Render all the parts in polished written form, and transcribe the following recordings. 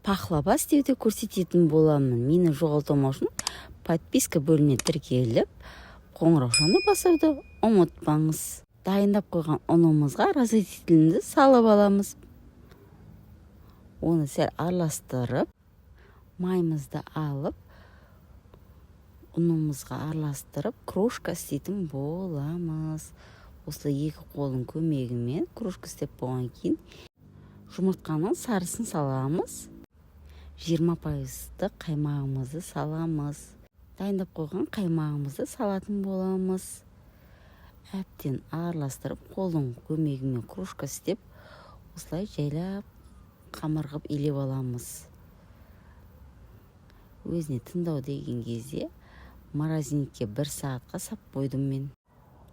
пахлава істеуді көрсететін боламын. Мені жоғалтпау үшін подписка бөліміне тіркеліп, қоңыраушаны басуды ұмытпаңыз. Дайындап қойған ұнымызға разрыхлителінді салып аламыз. Оны сәл араластырып, майымызды алып, ұнымызға араластырып, крошка істейтін боламыз. Осылай екі қолын көмегімен крошка істеп болған кейін жұмыртқаның сарысын саламыз. 20% қаймағымызды саламыз. Дайындап қойған қаймағымызды салатын боламыз. Әбден араластырып, қолдың көмегімен крошка істеп, осылай жайлап қамырғып елеп аламыз. Өзіне тыңдау деген кезде морозильникке 1 сағатқа сап қойдым мен.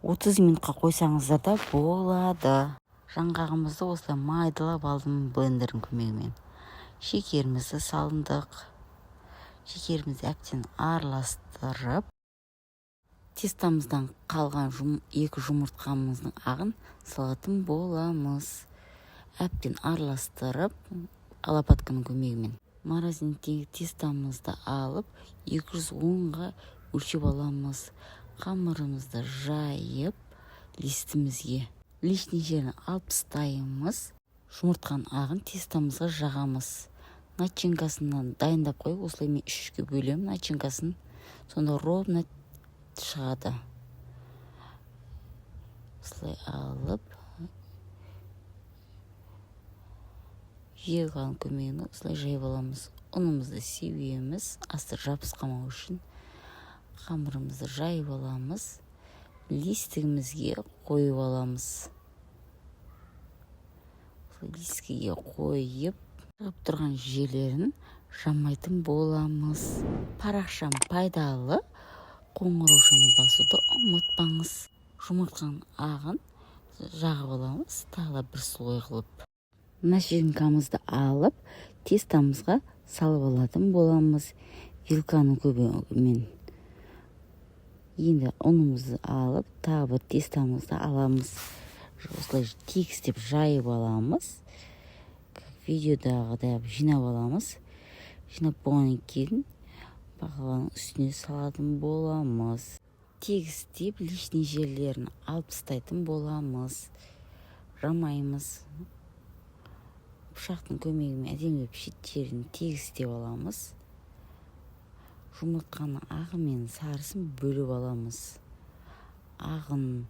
30 минутқа қойсаңыздар да болады. Жаңғағымызды осылай майдалап алдым блендердің көмегімен. Шекерімізді салындық. Шекерімізді әбден араластырып, тестамыздан қалған 2 жұмыртқамыздың ағын салатын боламыз. Әбден араластырып, лопатканың көмегімен. Морозильниктегі тестамызды алып, 210-ға өлшеп аламыз. Қамырымызды жайып, листімізге лишний жерін алып тастаймыз. Жұмыртқаның ағын тестамызға жағамыз. Начинкасынан дайындап қойып, осылай мен 3-ке бөлемін начинкасын. Сонда ровно шығады. Осылай алып, жиылған көмегімен осылай жайып аламыз. Ұнымызды себеміз, асты жабысқамау үшін. Қамырымызды жайып аламыз. Листігімізге қойып аламыз. Листіге қойып, шығып тұрған жерлерін жамайтын боламыз. Парақшам пайдалы, қоңыраушаны басуды ұмытпаңыз. Жұмыртқаның ағын жағып аламыз, тағы 1 слой қылып. Начинкамызды алып, тестамызға салып алатын боламыз. Вилканың көмегімен. Енді ұнымызды алып, тағы 1 тестамызды аламыз. Осылай тегістеп жайып аламыз. Видеодағыдай жинап аламыз. Жинап болғаннан кейін пахлаваның үстіне салатын боламыз. Тегістеп лишний жерлерін алып тастайтын боламыз. Жамаймыз. Пышақтың көмегімен әдемілеп шеттерін тегістеп аламыз. Жұмыртқаның ағы мен сарысын бөліп аламыз. Ағын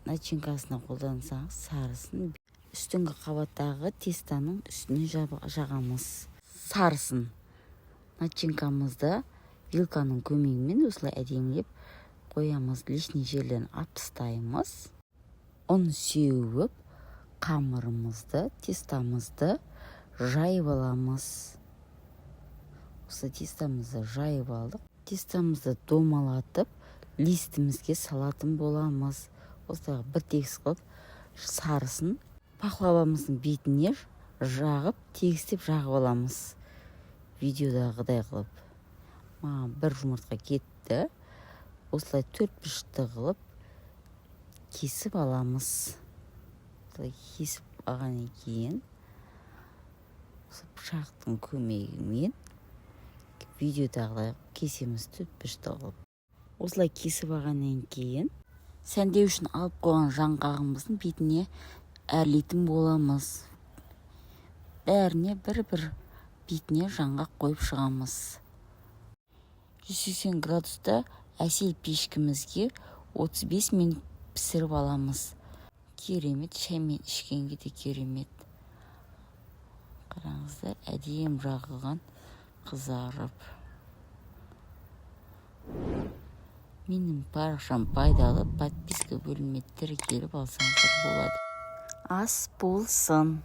начинкасына қолдансаңыз, сарысын үстіңгі қабаттағы тестаның үстіне жағамыз. Сарысын начинкамызды вилканың көмегімен осылай әдемілеп қоямыз. Лишний жерлерін алып тастаймыз. Ұн сеуіп, қамырымызды, тестамызды жайып аламыз. Осы тестамызды жайып алдық. Тестамызды домалатып, листімізге салатын боламыз. Осылай 1 тегіс қылып, сарысын пахлавамыздың бетіне жағып, тегістеп жағып аламыз. Видеодағыдай қылып. Маған 1 жұмыртқа кетті. Осылай 4 бұрышты қылып, кесіп аламыз. Осылай кесіп алғаннан кейін, пышақтың көмегімен видеодағыдай кесеміз 4 бұрышты қылып. Осылай кесіп алғаннан кейін, сәндеу үшін алып қойған жаңғағымыздың бетіне әрлейтін боламыз. Бәріне 1-1 бетіне жаңғақ қойып шығамыз. 180 градуста әсел пешкімізге 35 минут пісіріп аламыз. Керемет, шаймен ішкенге де керемет. Қараңыздар, әдем жағылған, қызарып. Менің парақшам пайдалы, подписка бөліміне тіркеліп алсаңыздар болады. Ас болсын.